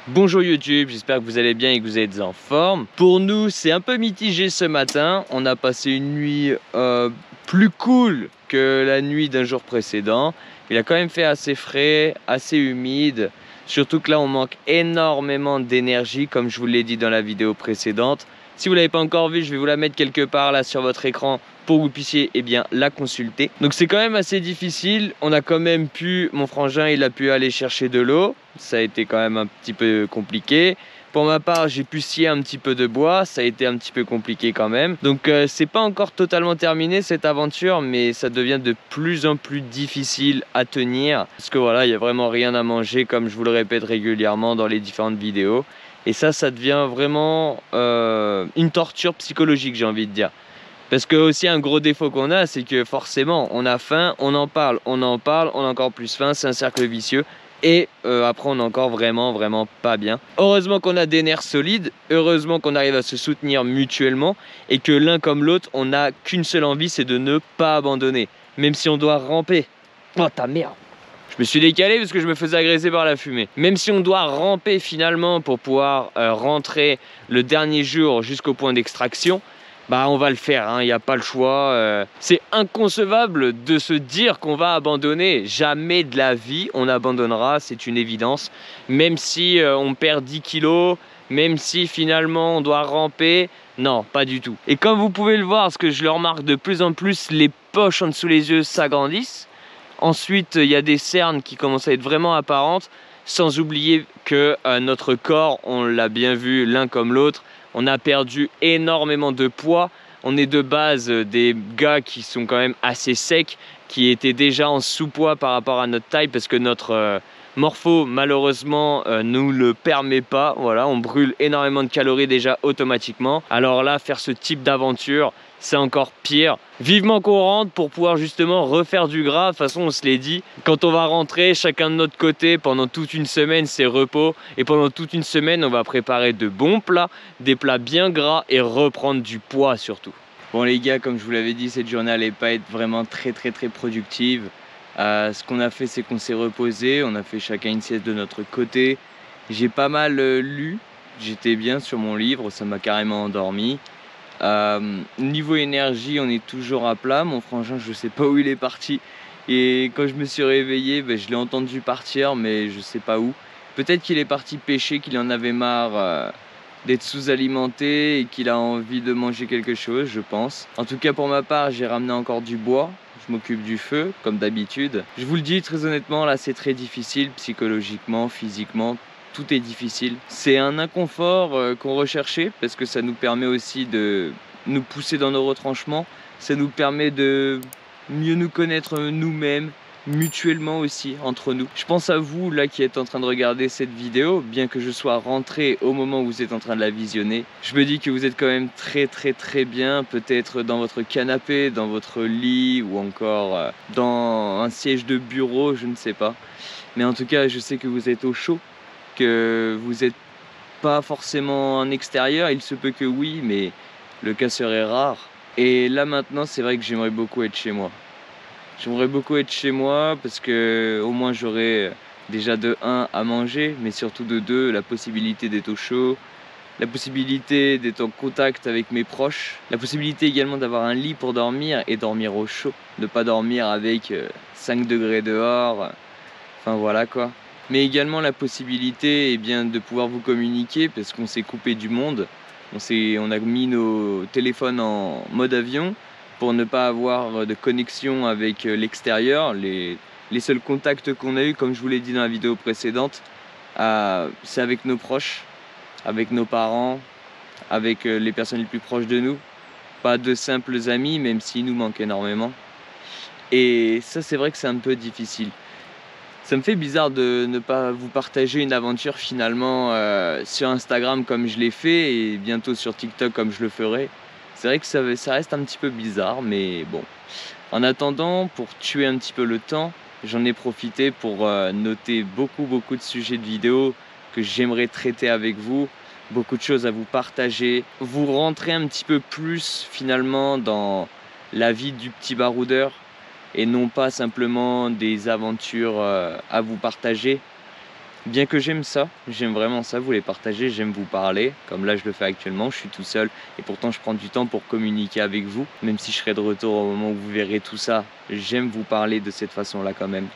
Bonjour YouTube, j'espère que vous allez bien et que vous êtes en forme. Pour nous, c'est un peu mitigé ce matin. On a passé une nuit plus cool que la nuit d'un jour précédent. Il a quand même fait assez frais, assez humide. Surtout que là, on manque énormément d'énergie, comme je vous l'ai dit dans la vidéo précédente. Si vous ne l'avez pas encore vu, je vais vous la mettre quelque part là sur votre écran pour que vous puissiez la consulter. Donc c'est quand même assez difficile. On a quand même pu, mon frangin, il a pu aller chercher de l'eau. Ça a été quand même un petit peu compliqué. Pour ma part, j'ai pu scier un petit peu de bois, ça a été un petit peu compliqué quand même. Donc c'est pas encore totalement terminé cette aventure, mais ça devient de plus en plus difficile à tenir. Parce que voilà, il n'y a vraiment rien à manger, comme je vous le répète régulièrement dans les différentes vidéos. Et ça devient vraiment une torture psychologique, j'ai envie de dire. Parce que aussi un gros défaut qu'on a, c'est que forcément, on a faim, on en parle, on a encore plus faim, c'est un cercle vicieux. Et après, on est encore vraiment pas bien. Heureusement qu'on a des nerfs solides, heureusement qu'on arrive à se soutenir mutuellement et que l'un comme l'autre, on n'a qu'une seule envie, c'est de ne pas abandonner. Même si on doit ramper. Oh ta merde! Je me suis décalé parce que je me faisais agresser par la fumée. Même si on doit ramper finalement pour pouvoir rentrer le dernier jour jusqu'au point d'extraction, bah on va le faire, hein, il n'y a pas le choix. C'est inconcevable de se dire qu'on va abandonner. Jamais de la vie on abandonnera, c'est une évidence. Même si on perd 10 kilos, même si finalement on doit ramper, non, pas du tout. Et comme vous pouvez le voir, parce que je le remarque de plus en plus, les poches en dessous les yeux s'agrandissent. Ensuite, il y a des cernes qui commencent à être vraiment apparentes, sans oublier que notre corps, on l'a bien vu l'un comme l'autre, on a perdu énormément de poids. On est de base des gars qui sont quand même assez secs, qui étaient déjà en sous-poids par rapport à notre taille, parce que notre morpho, malheureusement, nous le permet pas. Voilà, on brûle énormément de calories déjà automatiquement. Alors là, faire ce type d'aventure, c'est encore pire. Vivement qu'on rentre pour pouvoir justement refaire du gras. De toute façon, on se l'est dit, quand on va rentrer chacun de notre côté pendant toute une semaine, c'est repos. Et pendant toute une semaine, on va préparer de bons plats, des plats bien gras et reprendre du poids surtout. Bon les gars, comme je vous l'avais dit, cette journée n'allait pas être vraiment très productive. Ce qu'on a fait, c'est qu'on s'est reposé, on a fait chacun une sieste de notre côté. J'ai pas mal lu, j'étais bien sur mon livre, ça m'a carrément endormi. Niveau énergie, on est toujours à plat. Mon frangin, je sais pas où il est parti. Et quand je me suis réveillé, je l'ai entendu partir, mais je sais pas où. Peut-être qu'il est parti pêcher, qu'il en avait marre d'être sous-alimenté et qu'il a envie de manger quelque chose, je pense. En tout cas, pour ma part, j'ai ramené encore du bois. Je m'occupe du feu, comme d'habitude. Je vous le dis très honnêtement, là, c'est très difficile, psychologiquement, physiquement. Tout est difficile. C'est un inconfort qu'on recherchait parce que ça nous permet aussi de nous pousser dans nos retranchements. Ça nous permet de mieux nous connaître nous-mêmes, mutuellement aussi, entre nous. Je pense à vous, là, qui êtes en train de regarder cette vidéo, bien que je sois rentré au moment où vous êtes en train de la visionner. Je me dis que vous êtes quand même très bien, peut-être dans votre canapé, dans votre lit ou encore dans un siège de bureau, je ne sais pas. Mais en tout cas, je sais que vous êtes au chaud, que vous n'êtes pas forcément en extérieur, il se peut que oui, mais le cas serait rare. Et là maintenant, c'est vrai que j'aimerais beaucoup être chez moi. J'aimerais beaucoup être chez moi parce que au moins j'aurais déjà de 1 à manger, mais surtout de 2 la possibilité d'être au chaud, la possibilité d'être en contact avec mes proches, la possibilité également d'avoir un lit pour dormir et dormir au chaud, ne pas dormir avec 5 degrés dehors, enfin voilà quoi. Mais également la possibilité de pouvoir vous communiquer parce qu'on s'est coupé du monde, on a mis nos téléphones en mode avion pour ne pas avoir de connexion avec l'extérieur. Les seuls contacts qu'on a eu, comme je vous l'ai dit dans la vidéo précédente, c'est avec nos proches, avec nos parents, avec les personnes les plus proches de nous. Pas de simples amis, même s'ils nous manquent énormément. Et ça, c'est vrai que c'est un peu difficile. Ça me fait bizarre de ne pas vous partager une aventure finalement sur Instagram comme je l'ai fait et bientôt sur TikTok comme je le ferai. C'est vrai que ça reste un petit peu bizarre, mais bon. En attendant, pour tuer un petit peu le temps, j'en ai profité pour noter beaucoup de sujets de vidéos que j'aimerais traiter avec vous, beaucoup de choses à vous partager, vous rentrer un petit peu plus finalement dans la vie du petit baroudeur et non pas simplement des aventures à vous partager, bien que j'aime ça, j'aime vraiment ça, vous les partager, j'aime vous parler, comme là je le fais actuellement, je suis tout seul et pourtant je prends du temps pour communiquer avec vous, même si je serai de retour au moment où vous verrez tout ça, j'aime vous parler de cette façon-là quand même.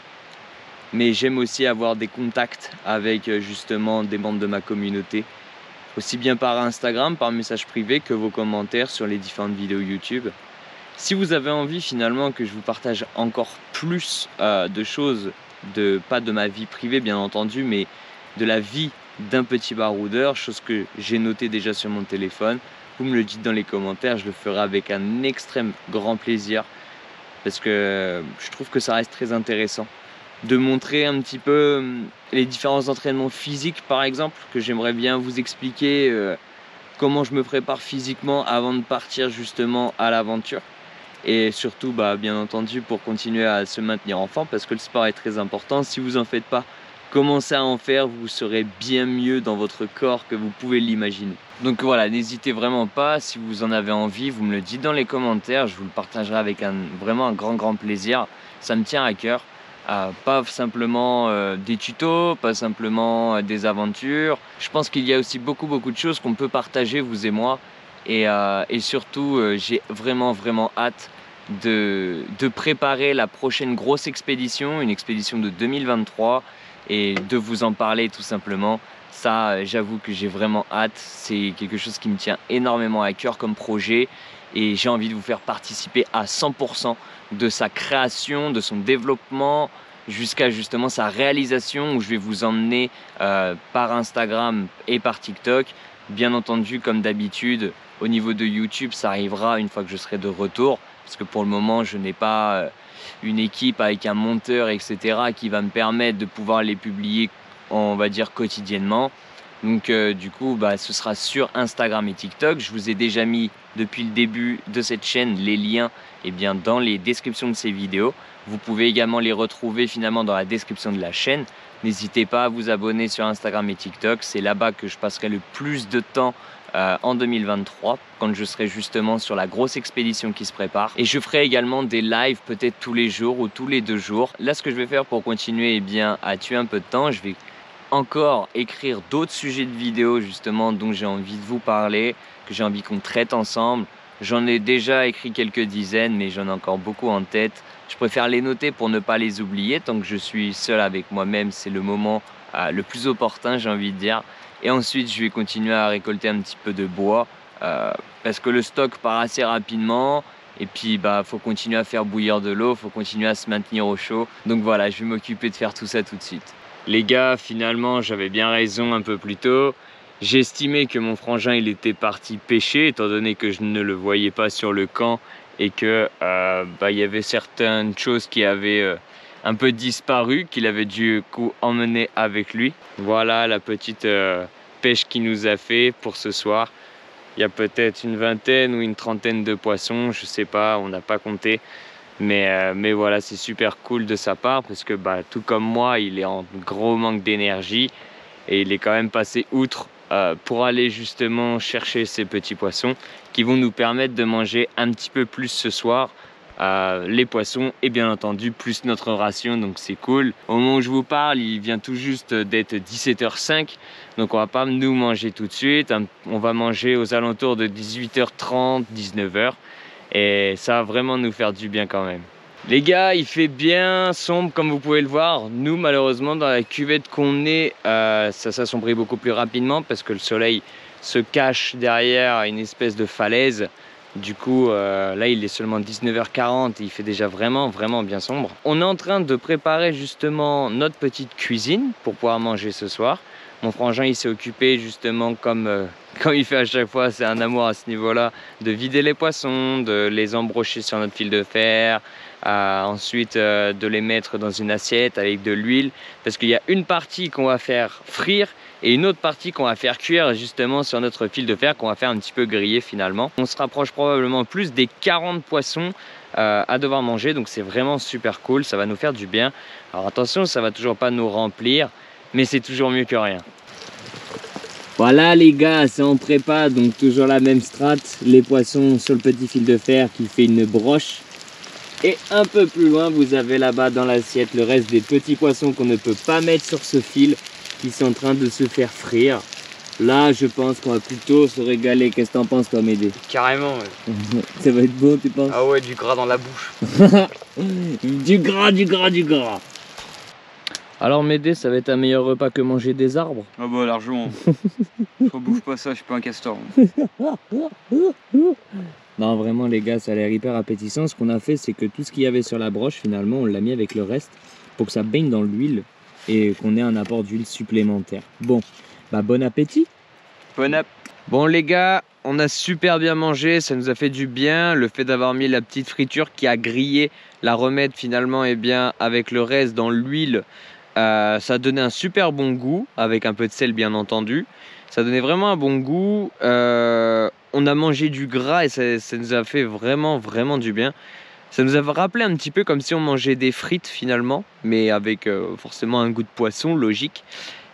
Mais j'aime aussi avoir des contacts avec justement des membres de ma communauté, aussi bien par Instagram, par message privé que vos commentaires sur les différentes vidéos YouTube. Si vous avez envie finalement que je vous partage encore plus de choses, pas de ma vie privée bien entendu, mais de la vie d'un petit baroudeur, chose que j'ai notée déjà sur mon téléphone, vous me le dites dans les commentaires, je le ferai avec un extrême grand plaisir parce que je trouve que ça reste très intéressant de montrer un petit peu les différents entraînements physiques par exemple, que j'aimerais bien vous expliquer comment je me prépare physiquement avant de partir justement à l'aventure. Et surtout, bien entendu, pour continuer à se maintenir en forme, parce que le sport est très important. Si vous en faites pas, commencez à en faire, vous serez bien mieux dans votre corps que vous pouvez l'imaginer. Donc voilà, n'hésitez vraiment pas, si vous en avez envie, vous me le dites dans les commentaires, je vous le partagerai avec vraiment un grand plaisir. Ça me tient à cœur. Pas simplement des tutos, pas simplement des aventures. Je pense qu'il y a aussi beaucoup de choses qu'on peut partager, vous et moi. Et surtout, j'ai vraiment hâte de préparer la prochaine grosse expédition, une expédition de 2023, et de vous en parler tout simplement. Ça, j'avoue que j'ai vraiment hâte. C'est quelque chose qui me tient énormément à cœur comme projet. Et j'ai envie de vous faire participer à 100% de sa création, de son développement, jusqu'à justement sa réalisation, où je vais vous emmener par Instagram et par TikTok. Bien entendu, comme d'habitude, au niveau de YouTube, ça arrivera une fois que je serai de retour, parce que pour le moment, je n'ai pas une équipe avec un monteur, etc., qui va me permettre de pouvoir les publier, on va dire, quotidiennement. Donc du coup, ce sera sur Instagram et TikTok. Je vous ai déjà mis depuis le début de cette chaîne les liens dans les descriptions de ces vidéos. Vous pouvez également les retrouver finalement dans la description de la chaîne. N'hésitez pas à vous abonner sur Instagram et TikTok. C'est là-bas que je passerai le plus de temps en 2023, quand je serai justement sur la grosse expédition qui se prépare. Et je ferai également des lives peut-être tous les jours ou tous les 2 jours. Là, ce que je vais faire pour continuer à tuer un peu de temps, je vais encore écrire d'autres sujets de vidéos justement dont j'ai envie de vous parler, que j'ai envie qu'on traite ensemble. J'en ai déjà écrit quelques dizaines, mais j'en ai encore beaucoup en tête. Je préfère les noter pour ne pas les oublier. Tant que je suis seul avec moi-même, c'est le moment le plus opportun, j'ai envie de dire. Et ensuite, je vais continuer à récolter un petit peu de bois parce que le stock part assez rapidement. Et puis, faut continuer à faire bouillir de l'eau, faut continuer à se maintenir au chaud. Donc voilà, je vais m'occuper de faire tout ça tout de suite. Les gars, finalement, j'avais bien raison un peu plus tôt. J'estimais que mon frangin, il était parti pêcher, étant donné que je ne le voyais pas sur le camp et que il y avait certaines choses qui avaient un peu disparu, qu'il avait du coup emmener avec lui. Voilà la petite pêche qu'il nous a fait pour ce soir. Il y a peut-être une vingtaine ou une trentaine de poissons, je sais pas, on n'a pas compté. Mais voilà, c'est super cool de sa part parce que tout comme moi, il est en gros manque d'énergie et il est quand même passé outre pour aller justement chercher ces petits poissons qui vont nous permettre de manger un petit peu plus ce soir. Les poissons et bien entendu plus notre ration, donc c'est cool. Au moment où je vous parle, il vient tout juste d'être 17h05, donc on va pas nous manger tout de suite. On va manger aux alentours de 18h30, 19h. Et ça va vraiment nous faire du bien quand même. Les gars, il fait bien sombre comme vous pouvez le voir. Nous, malheureusement, dans la cuvette qu'on est, ça s'assombrit beaucoup plus rapidement parce que le soleil se cache derrière une espèce de falaise. Du coup, là, il est seulement 19h40 et il fait déjà vraiment bien sombre. On est en train de préparer justement notre petite cuisine pour pouvoir manger ce soir. Mon frangin, il s'est occupé justement comme il fait à chaque fois, c'est un amour à ce niveau-là, de vider les poissons, de les embrocher sur notre fil de fer, ensuite de les mettre dans une assiette avec de l'huile, parce qu'il y a une partie qu'on va faire frire et une autre partie qu'on va faire cuire justement sur notre fil de fer, qu'on va faire un petit peu griller finalement. On se rapproche probablement plus des 40 poissons à devoir manger, donc c'est vraiment super cool, ça va nous faire du bien. Alors attention, ça va toujours pas nous remplir, mais c'est toujours mieux que rien. Voilà les gars, c'est en prépa, donc toujours la même strat, les poissons sur le petit fil de fer qui fait une broche. Et un peu plus loin, vous avez là-bas dans l'assiette le reste des petits poissons qu'on ne peut pas mettre sur ce fil qui sont en train de se faire frire. Là, je pense qu'on va plutôt se régaler. Qu'est-ce que t'en penses, toi, Médé? Carrément, ouais. Ça va être bon, tu penses? Ah ouais, du gras dans la bouche. Du gras, du gras, du gras. Alors Médé, ça va être un meilleur repas que manger des arbres? Ah bah largement. Je rebouche pas ça, je suis pas un castor. Non, vraiment, les gars, ça a l'air hyper appétissant. Ce qu'on a fait, c'est que tout ce qu'il y avait sur la broche, finalement, on l'a mis avec le reste pour que ça baigne dans l'huile et qu'on ait un apport d'huile supplémentaire. Bon, bah bon appétit. Bon app. Bon les gars, on a super bien mangé, ça nous a fait du bien. Le fait d'avoir mis la petite friture qui a grillé, la remettre finalement et bien avec le reste dans l'huile, ça a donné un super bon goût, avec un peu de sel bien entendu. Ça donnait vraiment un bon goût. On a mangé du gras et ça nous a fait vraiment du bien. Ça nous a rappelé un petit peu comme si on mangeait des frites finalement, mais avec forcément un goût de poisson, logique.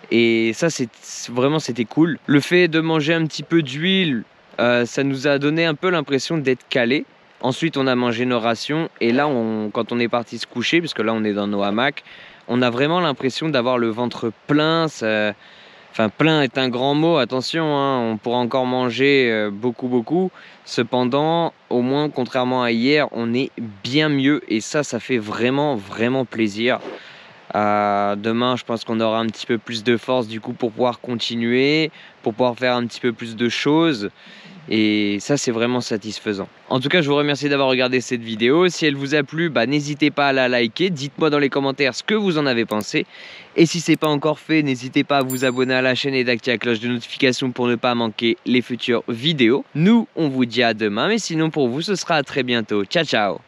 Et ça, c'était cool. Le fait de manger un petit peu d'huile, ça nous a donné un peu l'impression d'être calé. Ensuite, on a mangé nos rations. Et là, quand on est parti se coucher, puisque là, on est dans nos hamacs, on a vraiment l'impression d'avoir le ventre plein. Enfin, plein est un grand mot, attention, hein, on pourra encore manger beaucoup. Cependant, au moins, contrairement à hier, on est bien mieux. Et ça fait vraiment plaisir. Demain, je pense qu'on aura un petit peu plus de force du coup pour pouvoir continuer, pour pouvoir faire un petit peu plus de choses. Et ça, c'est vraiment satisfaisant. En tout cas, je vous remercie d'avoir regardé cette vidéo. Si elle vous a plu, n'hésitez pas à la liker. Dites-moi dans les commentaires ce que vous en avez pensé. Et si ce n'est pas encore fait, n'hésitez pas à vous abonner à la chaîne et d'activer la cloche de notification pour ne pas manquer les futures vidéos. Nous, on vous dit à demain. Mais sinon, pour vous, ce sera à très bientôt. Ciao, ciao!